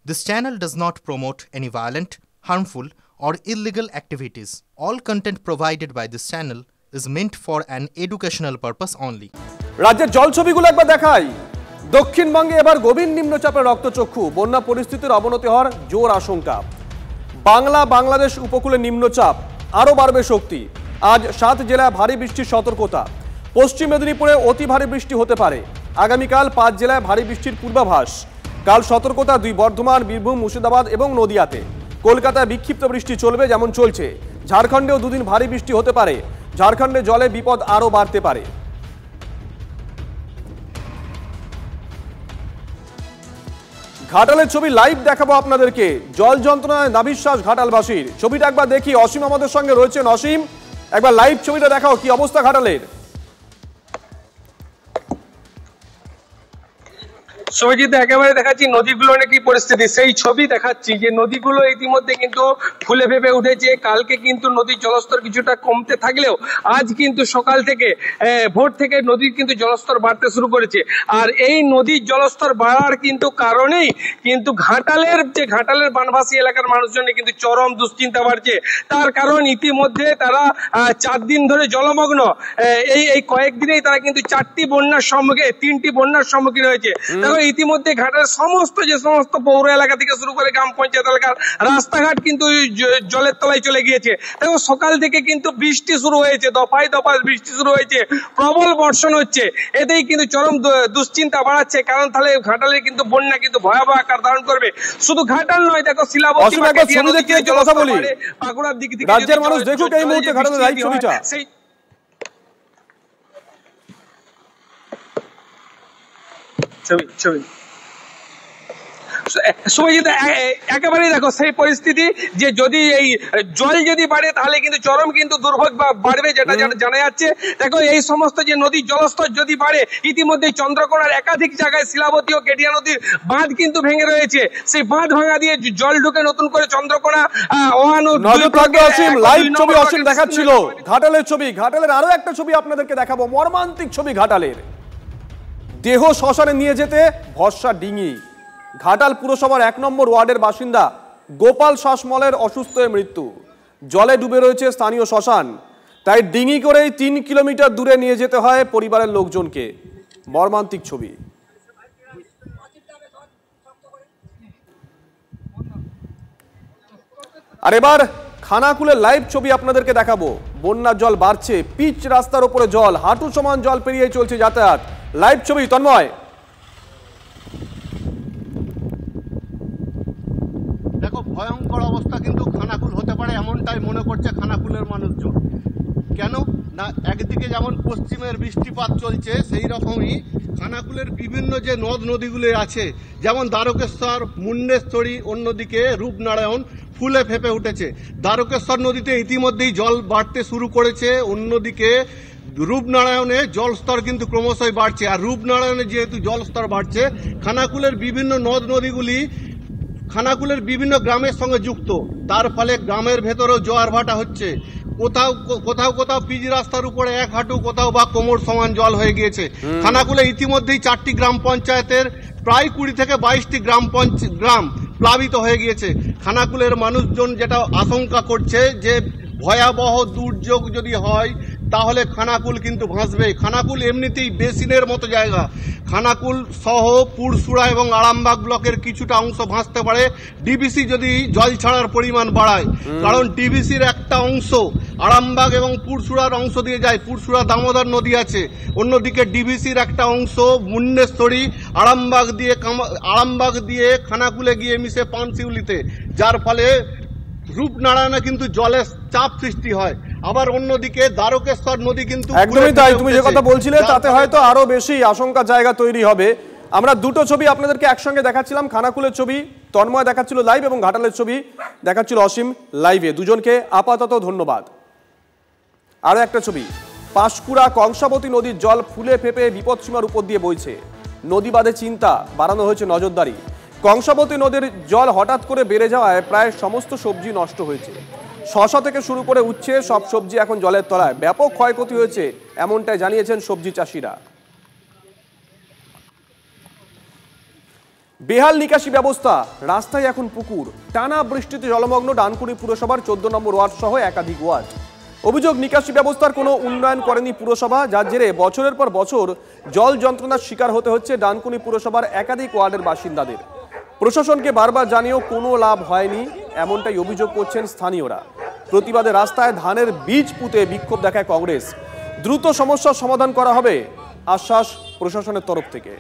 This channel does not promote any violent, harmful, or illegal activities. All content provided by this channel is meant for an educational purpose only. রাজ্যের জল ছবিগুলো একবার দেখাই। দক্ষিণবঙ্গে এবার গভীর নিম্নচাপের রক্তচক্ষু, বন্যা পরিস্থিতির অবনতি হওয়ার জোর আশঙ্কা। বাংলাদেশ উপকূলে নিম্নচাপ আরও বাড়বে শক্তি। আজ 7 জেলায় ভারী বৃষ্টির সতর্কতা। পশ্চিম মেদিনীপুরে অতি ভারী বৃষ্টি হতে পারে। আগামীকাল 5 জেলায় ভারী বৃষ্টির পূর্বাভাস। কাল সতর্কতা 2 বর্ধমান, বীরভূম, মুর্শিদাবাদ এবং নদিয়াতে। কলকাতায় বিক্ষিপ্ত বৃষ্টি চলবে যেমন চলছে। ঝাড়খণ্ডেও 2 দিন ভারী বৃষ্টি হতে পারে। ঝাড়খণ্ডে জলে বিপদ আরও বাড়তে পারে। ঘাটালের ছবি লাইভ দেখাবো আপনাদেরকে। জল যন্ত্রণায় নাভিশ্বাস ঘাটালবাসীর। ছবিটা একবার দেখি। অসীম আমাদের সঙ্গে রয়েছেন। অসীম, একবার লাইভ ছবিটা দেখাও, কি অবস্থা ঘাটালের? সৌজিত, একেবারে দেখাচ্ছি নদীগুলোর কি পরিস্থিতি, সেই ছবি দেখাচ্ছি যে নদীগুলো ইতিমধ্যে কিন্তু ফুলে ফেপে উঠেছে। কালকে কিন্তু নদীর জলস্তর কিছুটা কমতে থাকলেও আজ কিন্তু সকাল থেকে ভোর থেকে নদীর কিন্তু জলস্তর বাড়তে শুরু করেছে। আর এই নদীর জলস্তর বাড়ার কিন্তু কারণেই কিন্তু ঘাটালের বানভাসী এলাকার মানুষজনের কিন্তু চরম দুশ্চিন্তা বাড়ছে। তার কারণ ইতিমধ্যে তারা 4 দিন ধরে জলমগ্ন। এই কয়েকদিনেই তারা কিন্তু 3টি বন্যার সম্মুখীন হয়েছে। ইতিমধ্যে ঘাটের সমস্ত পৌর এলাকা থেকে শুরু করে গ্রাম পঞ্চায়েত এলাকার রাস্তাঘাট কিন্তু জলের তলায় চলে গিয়েছে। দেখো, সকাল থেকে কিন্তু বৃষ্টি শুরু হয়েছে, দফায় বৃষ্টি শুরু হয়েছে, প্রবল বর্ষণ হচ্ছে। এতেই কিন্তু চরম দুশ্চিন্তা বাড়াচ্ছে। কারণ তাহলে ঘাটালে কিন্তু বন্যা কিন্তু ভয়াবহ আকার ধারণ করবে। শুধু ঘাটাল নয়, দেখো শিলাবতী, বাঁকুড়ার দিক থেকে রাজ্যের মানুষ দেখুক এই মুহূর্তে ঘাটালের লাইভ ছবিটা। একেবারেই দেখো সেই পরিস্থিতি যে যদি এই জল যদি বাড়ে তাহলে কিন্তু চরম কিন্তু দুর্ভোগ বাড়বে, যেটা জানা যাচ্ছে। দেখো, এই সমস্ত যে নদীর জলস্তর যদি বাড়ে, ইতিমধ্যে চন্দ্রকোনার একাধিক জায়গায় শিলাবতী ও কেটিয়া নদীর বাঁধ কিন্তু ভেঙে রয়েছে। সেই বাঁধ ভাঙা দিয়ে জল ঢুকে নতুন করে চন্দ্রকোনা লাইভ ছবি অসীম দেখাচ্ছিল। ঘাটালের ছবি, ঘাটালের আরো একটা ছবি আপনাদেরকে দেখাবো, মর্মান্তিক ছবি ঘাটালের। দেহ শ্মশানে নিয়ে যেতে ভরসা ডিঙি। ঘাটাল পুরসভার 1 নম্বর ওয়ার্ডের বাসিন্দা গোপাল শাসমলের অসুস্থ হয়ে মৃত্যু। জলে ডুবে রয়েছে স্থানীয় শ্মশান, তাই ডিঙি করেই 3 কিলোমিটার দূরে নিয়ে যেতে হয় পরিবারের লোকজনকে। মর্মান্তিক ছবি। আর এবার খানাকুলের লাইভ ছবি আপনাদেরকে দেখাবো। বন্যার জল বাড়ছে, পিচ রাস্তার উপরে জল, হাঁটু সমান জল পেরিয়ে চলছে যাতায়াত। লাইভ ছবি তন্ময়। দেখো, ভয়ঙ্কর অবস্থা কিন্তু খানাকুল হতে পারে এমনটাই মনে করছে খানাকুলের মানুষজন। কেন না, একদিকে যেমন পশ্চিমের বৃষ্টিপাত চলছে, সেই রকমই খানাকুলের বিভিন্ন যে নদ নদীগুলি আছে, যেমন দ্বারকেশ্বর, মুন্ডেশ্বরী, অন্যদিকে রূপনারায়ণ ফুলে ফেপে উঠেছে। দ্বারকেশ্বর নদীতে ইতিমধ্যেই জল বাড়তে শুরু করেছে, অন্যদিকে রূপনারায়ণে জলস্তর কিন্তু ক্রমশই বাড়ছে। আর রূপনারায়ণে যেহেতু জলস্তর বাড়ছে, খানাকুলের বিভিন্ন নদ নদীগুলি খানাকুলের বিভিন্ন গ্রামের সঙ্গে যুক্ত, তার ফলে গ্রামের ভেতরেও জোয়ার ভাটা হচ্ছে। কোথাও পিচ রাস্তার উপরে 1 হাঁটু, কোথাও বা কোমর সমান জল হয়ে গিয়েছে। খানাকুলে ইতিমধ্যেই 4টি গ্রাম পঞ্চায়েতের প্রায় 20 থেকে 22টি গ্রাম প্লাবিত হয়ে গিয়েছে। খানাকুলের মানুষজন যেটা আশঙ্কা করছে যে ভয়াবহ দুর্যোগ যদি হয় তাহলে খানাকুল কিন্তু ভাসবে। খানাকুল এমনিতেই বেসিনের মতো জায়গা। খানাকুল সহ পুরসুরা এবং আরামবাগ ব্লকের কিছুটা অংশ ভাসতে পারে ডিবিসি যদি জল ছাড়ার পরিমাণ বাড়ায়। কারণ ডিবিসির একটা অংশ আরামবাগ এবং পুরসুরার অংশ দিয়ে যায়। পুরসুরা দামোদর নদী আছে, অন্যদিকে ডিবিসির একটা অংশ মুন্ডেশ্বরী আরামবাগ দিয়ে খানাকুলে গিয়ে মিশে পানশিউলিতে, যার ফলে রূপনারায়ণে কিন্তু জলের চাপ সৃষ্টি হয়। আবার অন্যদিকে দ্বারকেশ্বর নদী কিন্তু একদমই তাই। তুমি যে কথা বলছিলে তাতে হয়তো আরো বেশি আশঙ্কা জায়গা তৈরি হবে। আমরা দুটো ছবি আপনাদেরকে একসঙ্গে দেখাচ্ছিলাম। খানাকুলের ছবি তন্ময় দেখাচ্ছিল লাইভ এবং ঘাটালের ছবি দেখাচ্ছিল অসীম লাইভে। দুজনকে আপাতত ধন্যবাদ। আরো একটা ছবি, পাঁশকুড়া কংসাবতী নদীর জল ফুলে ফেপে বিপদসীমার উপর দিয়ে বইছে। নদী বাঁধে চিন্তা, বাড়ানো হয়েছে নজরদারি। কংসাবতী নদীর জল হঠাৎ করে বেড়ে যাওয়ায় প্রায় সমস্ত সবজি নষ্ট হয়েছে। শসা থেকে শুরু করে উচ্ছে সব সবজি এখন জলের তলায়। ব্যাপক ক্ষয়ক্ষতি হয়েছে এমনটাই জানিয়েছেন সবজি চাষিরা। বেহাল নিকাশি ব্যবস্থা, রাস্তায় এখন পুকুর। টানা বৃষ্টিতে জলমগ্ন ডানকুনি পুরসভার 14 নম্বর ওয়ার্ড সহ একাধিক ওয়ার্ড। অভিযোগ, নিকাশি ব্যবস্থার কোনো উন্নয়ন করেনি পুরসভা, যার জেরে বছরের পর বছর জল যন্ত্রণার শিকার হতে হচ্ছে ডানকুনি পুরসভার একাধিক ওয়ার্ডের বাসিন্দাদের। প্রশাসনকে বারবার জানিয়েও কোনো লাভ হয়নি, এমনটাই অভিযোগ করছেন স্থানীয়রা। প্রতিবাদে রাস্তায় ধানের বীজ পুঁতে বিক্ষোভ দেখায় কংগ্রেস। দ্রুত সমস্যার সমাধান করা হবে, আশ্বাস প্রশাসনের তরফ থেকে।